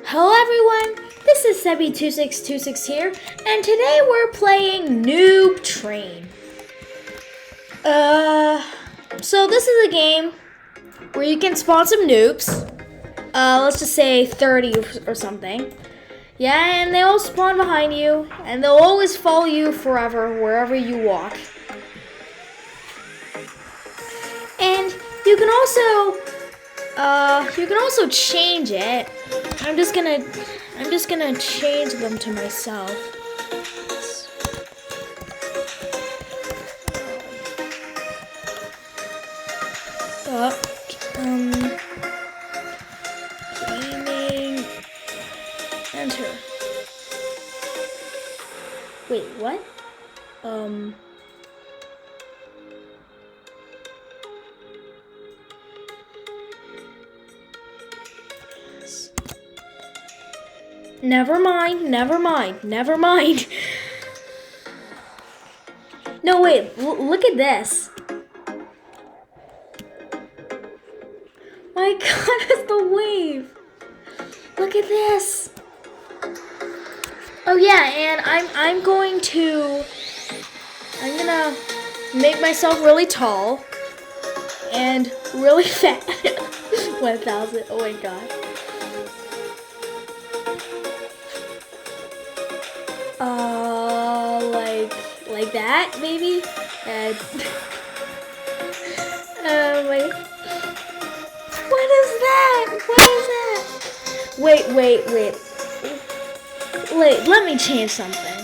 Hello everyone, this is Sebi2626 here, and today we're playing Noob Train. So this is a game where you can spawn some noobs. Let's just say 30 or something. Yeah, and they all spawn behind you, and they'll always follow you forever, wherever you walk. And you can also change it. I'm just gonna change them to myself. Gaming, enter. Wait, what? Never mind. No, wait, look at this. My God, it's the wave. Look at this. Oh yeah, and I'm gonna make myself really tall and really fat. 1,000, oh my God. Like that, maybe? Wait. What is that? Wait, let me change something.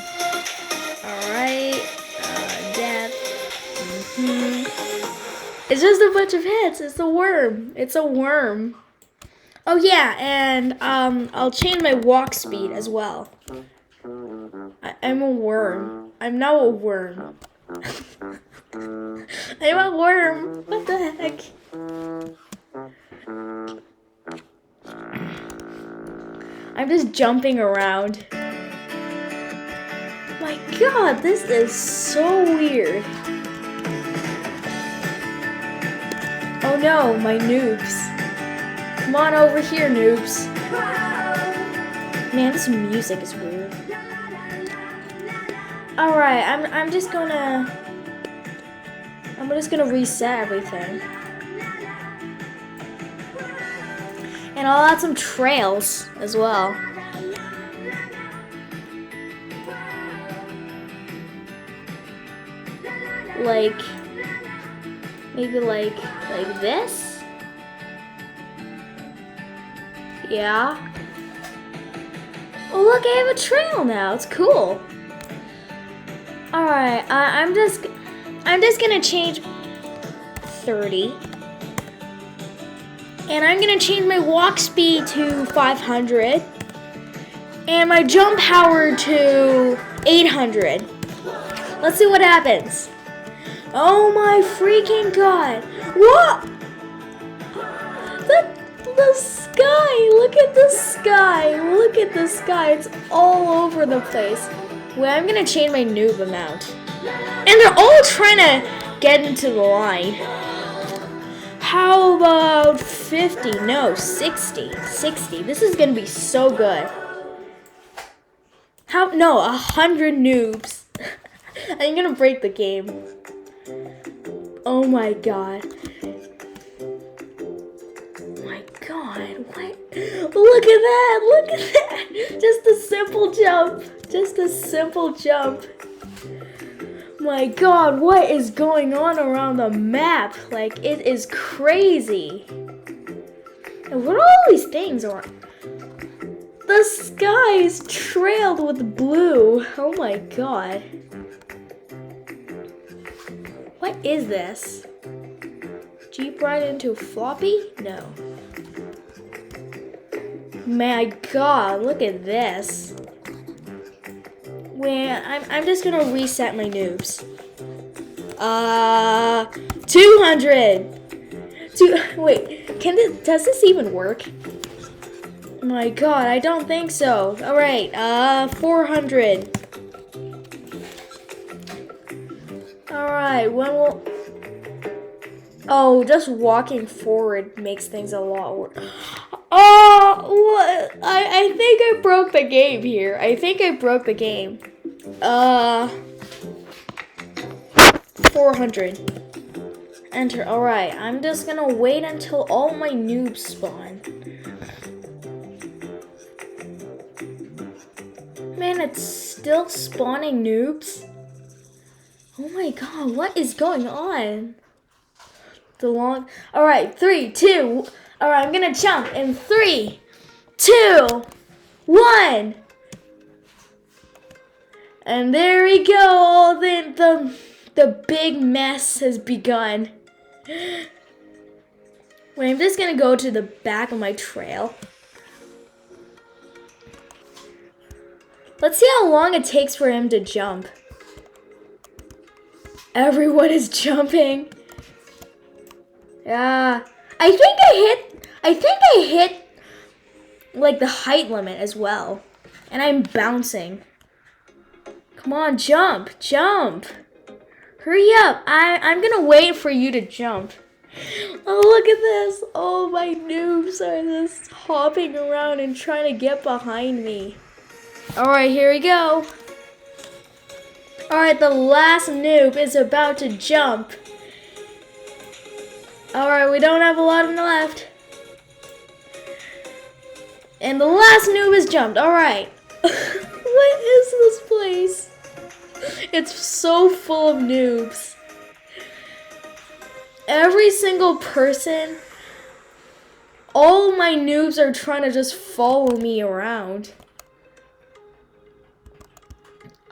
Alright, death. It's just a bunch of heads. It's a worm. Oh yeah, and I'll change my walk speed as well. I'm a worm. I'm now a worm. I'm a worm. What the heck? I'm just jumping around. My God, this is so weird. Oh no, my noobs. Come on over here, noobs. Man, this music is weird. Alright, I'm just gonna reset everything. And I'll add some trails as well. Maybe like this? Yeah. Oh look, I have a trail now. It's cool. Alright, I'm just gonna change 30. And I'm gonna change my walk speed to 500. And my jump power to 800. Let's see what happens. Oh my freaking God. What? The sky. Look at the sky. Look at the sky. It's all over the place. Wait, I'm gonna change my noob amount. And they're all trying to get into the line. How about 50? No, 60. 60. This is gonna be so good. No, 100 noobs. I'm gonna break the game. Oh my God. My God, what? Look at that. Just a simple jump. My God, what is going on around the map? Like, it is crazy. And what are all these things? The sky is trailed with blue. Oh my God. What is this? Jeep ride into floppy? No. My God, look at this. Wait, I'm just gonna reset my noobs. 200. Wait, does this even work? My God, I don't think so. All right, 400. All right, when will? Oh, just walking forward makes things a lot worse. Oh, what? I think I broke the game here. I think I broke the game. 400. Enter. Alright, I'm just gonna wait until all my noobs spawn. Man, it's still spawning noobs. Oh my god, what is going on? Alright, 3, 2. Alright, I'm gonna jump in 3, 2, 1. And there we go. The big mess has begun. Wait, I'm just gonna go to the back of my trail. Let's see how long it takes for him to jump. Everyone is jumping. Yeah. I think I hit like the height limit as well. And I'm bouncing. Come on, jump. Hurry up. I'm gonna wait for you to jump. Oh, look at this. Oh, my noobs are just hopping around and trying to get behind me. Alright, here we go. Alright, the last noob is about to jump. Alright, we don't have a lot left. And the last noob has jumped. Alright. What is this place? It's so full of noobs. Every single person, all my noobs are trying to just follow me around.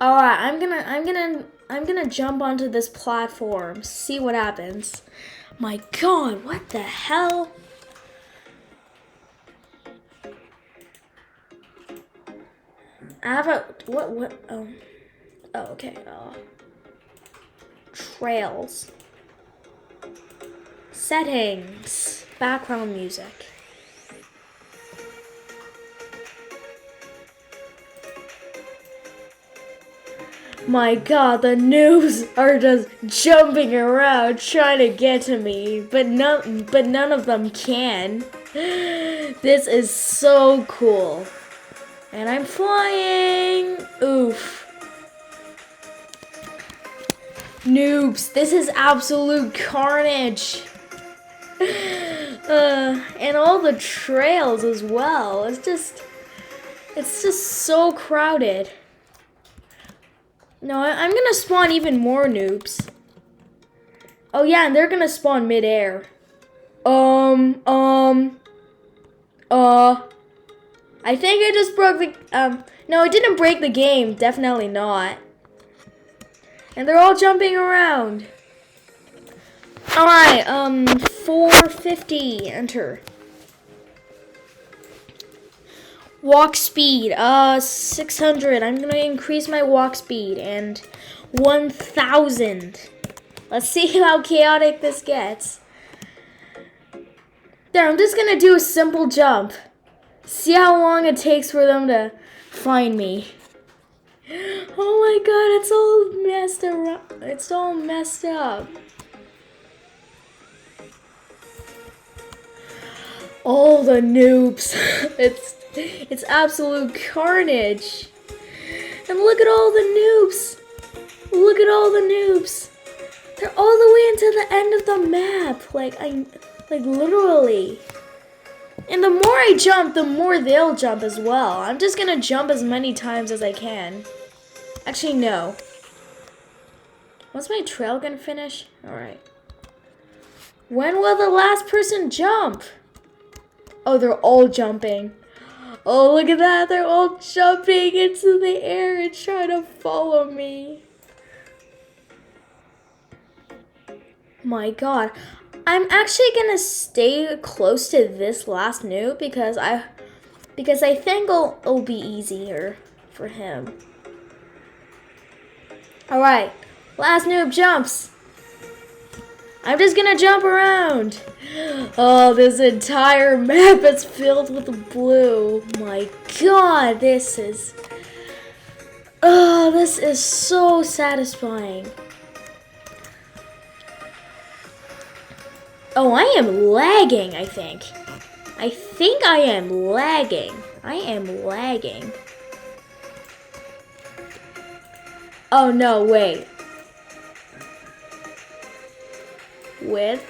Alright, I'm gonna jump onto this platform, see what happens. My god, what the hell? I have a oh, okay. Trails. Settings. Background music. My god, the noobs are just jumping around trying to get to me, but none of them can. This is so cool. And I'm flying. Oof. Noobs, this is absolute carnage. And all the trails as well. It's just so crowded. No, I'm gonna spawn even more noobs. Oh yeah, and they're gonna spawn mid-air. I think I just broke the, no, it didn't break the game. Definitely not. And they're all jumping around. Alright, 450, enter. Walk speed, 600. I'm gonna increase my walk speed, and 1,000. Let's see how chaotic this gets. There, I'm just gonna do a simple jump. See how long it takes for them to find me. Oh my god, it's all messed around. It's all messed up. All the noobs. It's absolute carnage. And look at all the noobs. Look at all the noobs. They're all the way into the end of the map. Like literally. And the more I jump, the more they'll jump as well. I'm just gonna jump as many times as I can. Actually, no. When's my trail gonna finish? Alright. When will the last person jump? Oh, they're all jumping. Oh, look at that. They're all jumping into the air and trying to follow me. My god. I'm actually gonna stay close to this last noob because I think it'll be easier for him. Alright, last noob jumps. I'm just gonna jump around. Oh, this entire map is filled with blue. My god, this is so satisfying. Oh, I am lagging, I think. I think I am lagging. I am lagging. Oh no, wait. With.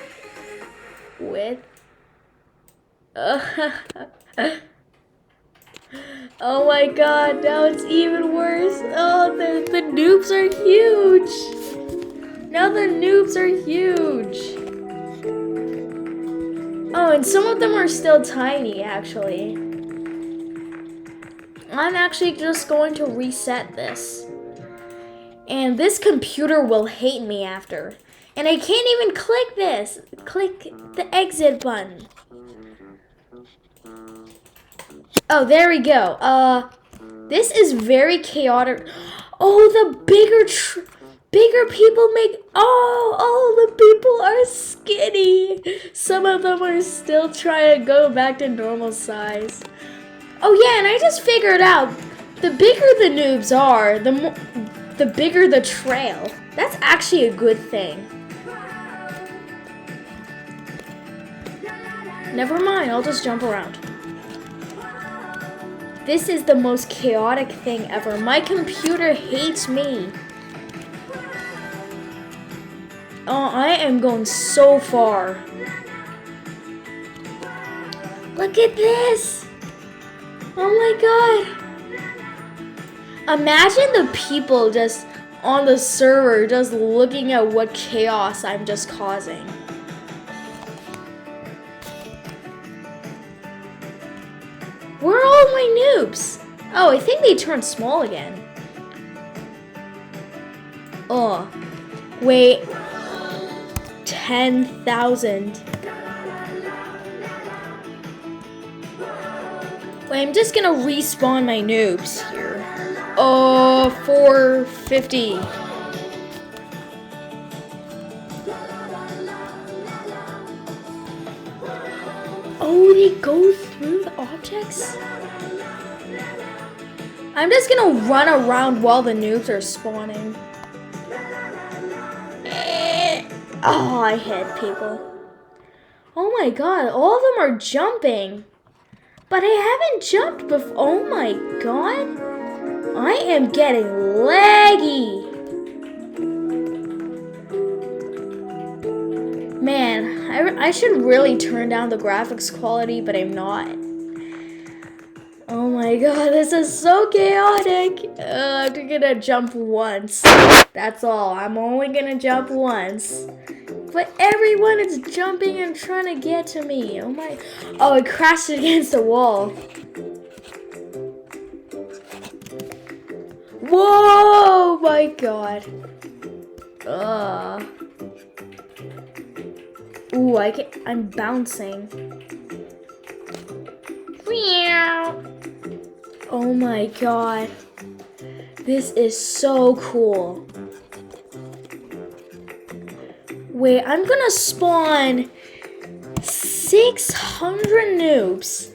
Oh my god, now it's even worse. Oh, the noobs are huge. Now the noobs are huge. Oh, and some of them are still tiny, actually. I'm actually just going to reset this. And this computer will hate me after. And I can't even click this. Click the exit button. Oh, there we go. This is very chaotic. Oh, the bigger people make. Oh, the people are skinny. Some of them are still trying to go back to normal size. Oh yeah, and I just figured out the bigger the noobs are, the bigger the trail. That's actually a good thing. Never mind, I'll just jump around. This is the most chaotic thing ever. My computer hates me. Oh, I am going so far. Look at this. Oh my god. Imagine the people just on the server just looking at what chaos I'm just causing. Where are all my noobs? Oh, I think they turned small again. Oh, wait. 10,000. Wait, I'm just gonna respawn my noobs here. Oh, 450. Oh, they go through the objects? I'm just gonna run around while the noobs are spawning. Oh, I hit people. Oh my god, all of them are jumping. But I haven't jumped before. Oh my god. I am getting laggy. Man, I should really turn down the graphics quality, but I'm not. Oh my god, this is so chaotic. I'm gonna jump once. That's all. I'm only gonna jump once. But everyone is jumping and trying to get to me. Oh my. Oh, it crashed against the wall. Whoa, my god. Ooh, I'm bouncing. Meow. Oh my god. This is so cool. Wait, I'm gonna spawn 600 noobs.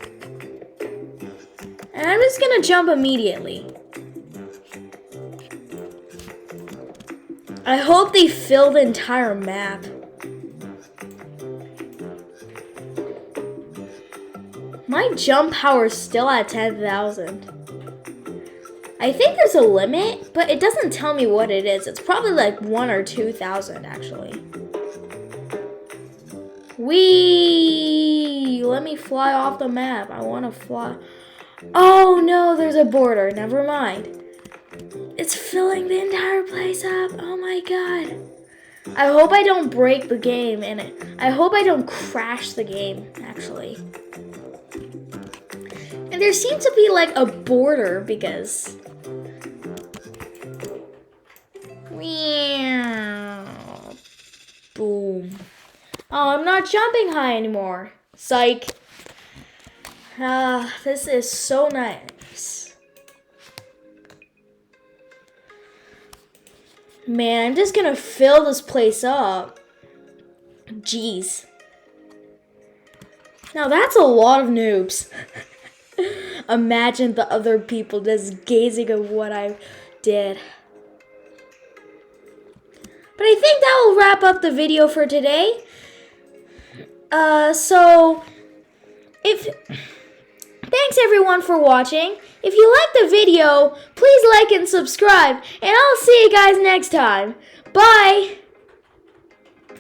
And I'm just gonna jump immediately. I hope they fill the entire map. My jump power is still at 10,000. I think there's a limit, but it doesn't tell me what it is. It's probably like 1,000 or 2,000 actually. Whee! Let me fly off the map. I want to fly. Oh no, there's a border. Never mind. It's filling the entire place up. Oh my god. I hope I don't break the game and I hope I don't crash the game, actually. And there seems to be like a border because... Boom. Oh, I'm not jumping high anymore. Psych. This is so nice. Man, I'm just gonna fill this place up. Jeez. Now that's a lot of noobs. Imagine the other people just gazing at what I did. But I think that will wrap up the video for today. So if Thanks everyone for watching. If you liked the video, please like and subscribe, and I'll see you guys next time. Bye!